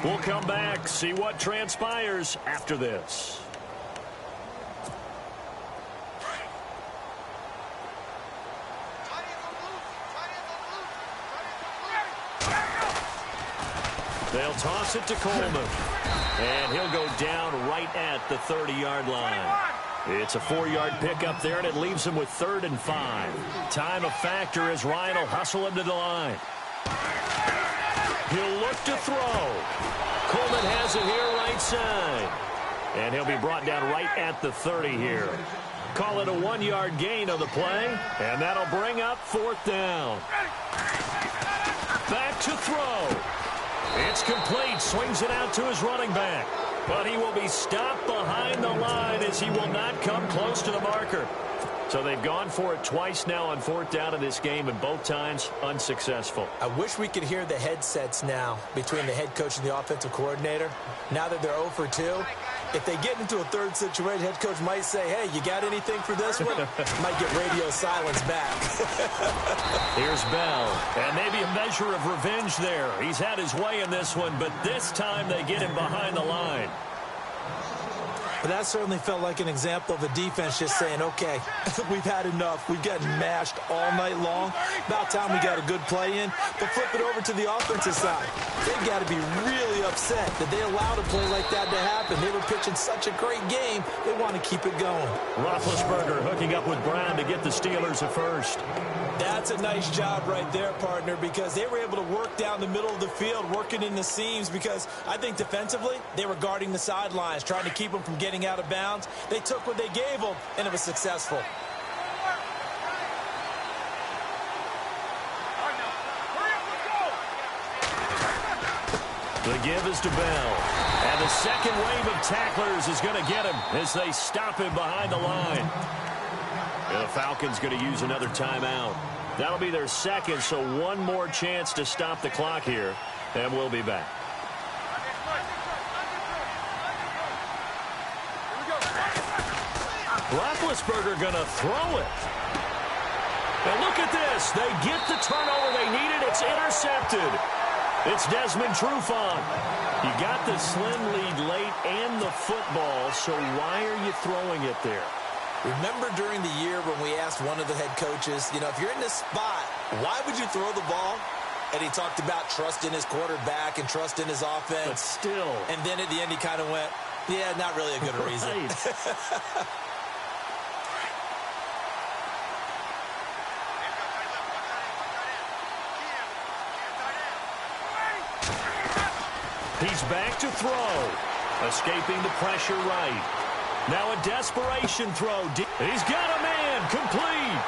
We'll come back, see what transpires after this. They'll toss it to Coleman. And he'll go down right at the 30-yard line. It's a 4-yard pickup there, and it leaves him with 3rd and 5. Time a factor as Ryan will hustle him to the line. He'll look to throw. Coleman has it here right side. And he'll be brought down right at the 30 here. Call it a 1-yard gain on the play, and that'll bring up 4th down. Back to throw. It's complete. Swings it out to his running back. But he will be stopped behind the line as he will not come close to the marker. So they've gone for it twice now on 4th down in this game, and both times unsuccessful. I wish we could hear the headsets now between the head coach and the offensive coordinator. Now that they're 0 for 2, If they get into a third situation, head coach might say, hey, you got anything for this one? Might get radio silence back. Here's Bell, and maybe a measure of revenge there. He's had his way in this one, but this time they get him behind the line. But that certainly felt like an example of a defense just saying, okay, we've had enough. We've gotten mashed all night long. About time we got a good play in. But flip it over to the offensive side. They've got to be really upset that they allowed a play like that to happen. They were pitching such a great game, they want to keep it going. Roethlisberger hooking up with Brown to get the Steelers a first. That's a nice job right there, partner, because they were able to work down the middle of the field, working in the seams, because I think defensively they were guarding the sidelines, trying to keep them from getting out of bounds. They took what they gave them, and it was successful. The give is to Bell. And the second wave of tacklers is going to get him as they stop him behind the line. And the Falcons going to use another timeout. That'll be their second, so one more chance to stop the clock here, and we'll be back. Roethlisberger going to throw it. And look at this. They get the turnover they needed. It's intercepted. It's Desmond Trufant. You got the slim lead late and the football, so why are you throwing it there? Remember during the year when we asked one of the head coaches, you know, if you're in this spot, why would you throw the ball? And he talked about trust in his quarterback and trust in his offense. But still. And then at the end he kind of went, yeah, not really a good reason. He's back to throw. Escaping the pressure right. Now a desperation throw. He's got a man. Complete.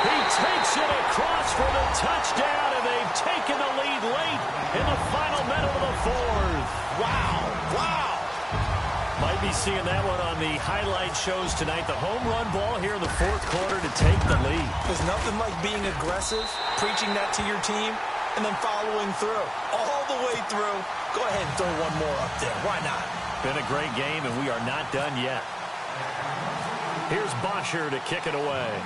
He takes it across for the touchdown, and they've taken the lead late in the final minute of the fourth. Wow. Wow. Might be seeing that one on the highlight shows tonight. The home run ball here in the fourth quarter to take the lead. There's nothing like being aggressive, preaching that to your team, and then following through. All the way through. Go ahead and throw one more up there. Why not? Been a great game, and we are not done yet. Here's Bosher to kick it away.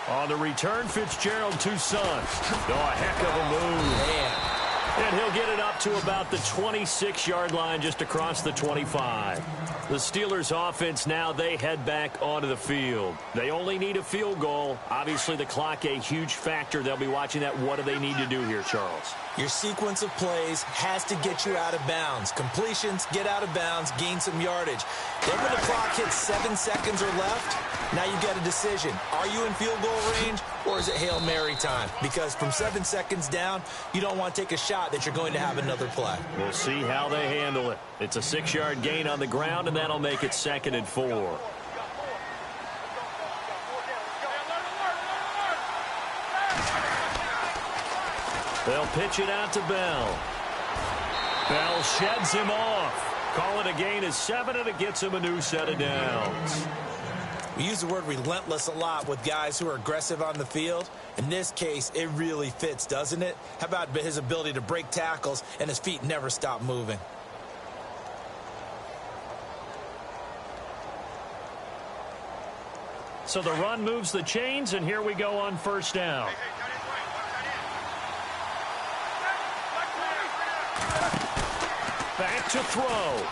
On the return, Fitzgerald, Toussaint. Oh, a heck of a move. Man. And he'll get it up to about the 26-yard line, just across the 25. The Steelers' offense now, they head back onto the field. They only need a field goal. Obviously, the clock a huge factor. They'll be watching that. What do they need to do here, Charles? Your sequence of plays has to get you out of bounds. Completions, get out of bounds, gain some yardage. Then when the clock hits 7 seconds or left, now you've got a decision. Are you in field goal range, or is it Hail Mary time? Because from 7 seconds down, you don't want to take a shot that you're going to have another play. We'll see how they handle it. It's a 6-yard gain on the ground, and that'll make it 2nd and 4. They'll pitch it out to Bell. Bell sheds him off. Call it a gain of 7, and it gets him a new set of downs. We use the word relentless a lot with guys who are aggressive on the field. In this case, it really fits, doesn't it? How about his ability to break tackles and his feet never stop moving? So the run moves the chains, and here we go on first down. Back to throw.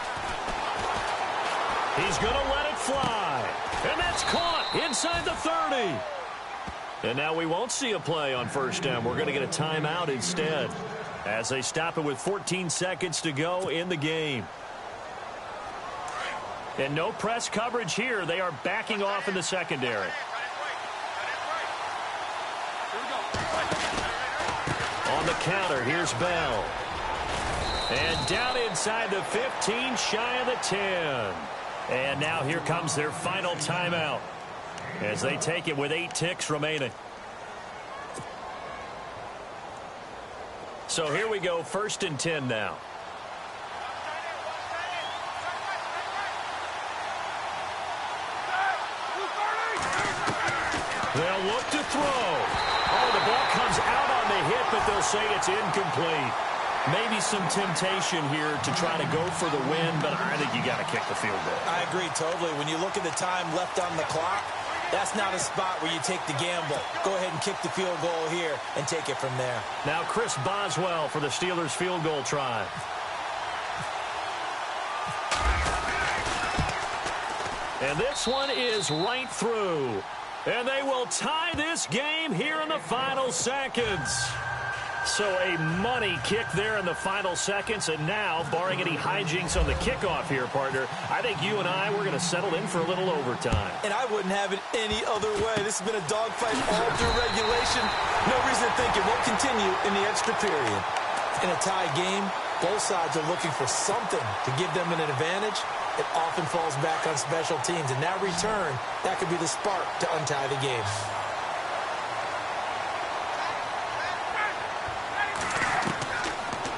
He's going to let it fly. And that's caught inside the 30. And now we won't see a play on first down. We're going to get a timeout instead as they stop it with 14 seconds to go in the game. And no press coverage here. They are backing off in the secondary. On the counter, here's Bell. And down inside the 15, shy of the 10. And now here comes their final timeout as they take it with 8 ticks remaining. So here we go, 1st and 10 now. They'll look to throw. Oh, the ball comes out on the hit, but they'll say it's incomplete. Maybe some temptation here to try to go for the win, but I think you got to kick the field goal. I agree totally. When you look at the time left on the clock, that's not a spot where you take the gamble. Go ahead and kick the field goal here and take it from there. Now Chris Boswell for the Steelers field goal try. And this one is right through. And they will tie this game here in the final seconds. So a money kick there in the final seconds. And now, barring any hijinks on the kickoff here, partner, I think you and I, we're going to settle in for a little overtime. And I wouldn't have it any other way. This has been a dogfight all through regulation. No reason to think it won't continue in the extra period. In a tie game, both sides are looking for something to give them an advantage. It often falls back on special teams. And that return, that could be the spark to untie the game.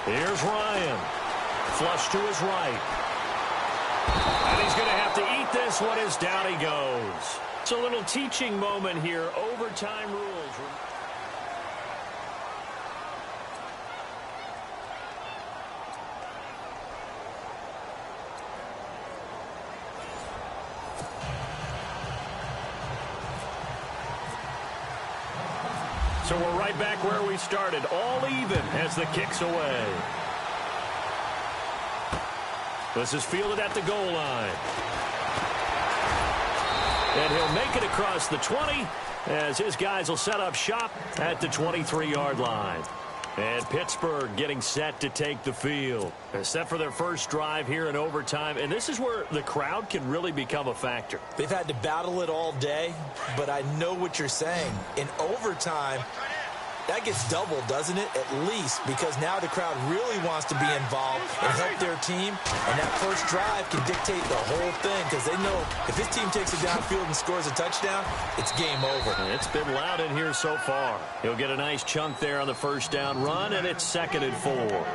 Here's Ryan. Flush to his right. And he's going to have to eat this one as down he goes. It's a little teaching moment here. Overtime rules. So we're right back where we started, all even as the kick's away. This is fielded at the goal line. And he'll make it across the 20 as his guys will set up shop at the 23-yard line. And Pittsburgh getting set to take the field. They're set for their first drive here in overtime, and this is where the crowd can really become a factor. They've had to battle it all day, but I know what you're saying. In overtime, that gets doubled, doesn't it? At least, because now the crowd really wants to be involved and help their team, and that first drive can dictate the whole thing because they know if his team takes it downfield and scores a touchdown, it's game over. It's been loud in here so far. He'll get a nice chunk there on the first down run, and it's 2nd and 4.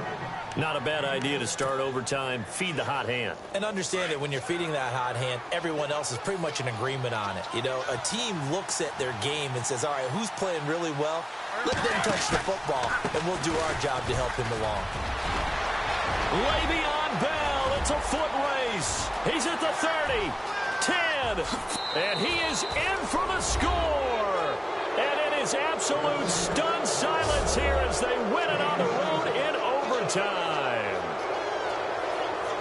Not a bad idea to start overtime. Feed the hot hand. And understand that when you're feeding that hot hand, everyone else is pretty much in agreement on it. You know, a team looks at their game and says, all right, who's playing really well? Let them touch the football, and we'll do our job to help him along. Le'Veon Bell, it's a foot race. He's at the 30, 10, and he is in for the score. And it is absolute stunned silence here as they win it on the road in overtime.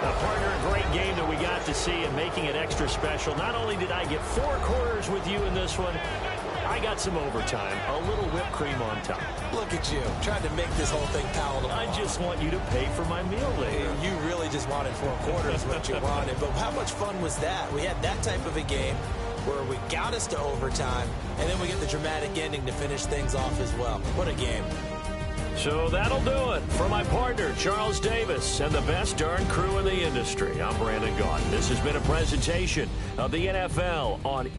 Now, partner, a great game that we got to see and making it extra special. Not only did I get 4 quarters with you in this one, I got some overtime, a little whipped cream on top. Look at you, trying to make this whole thing palatable. I just want you to pay for my meal later. You really just wanted 4 quarters what you wanted. But how much fun was that? We had that type of a game where we got us to overtime, and then we get the dramatic ending to finish things off as well. What a game. So that'll do it. For my partner, Charles Davis, and the best darn crew in the industry, I'm Brandon Gaudin. This has been a presentation of the NFL on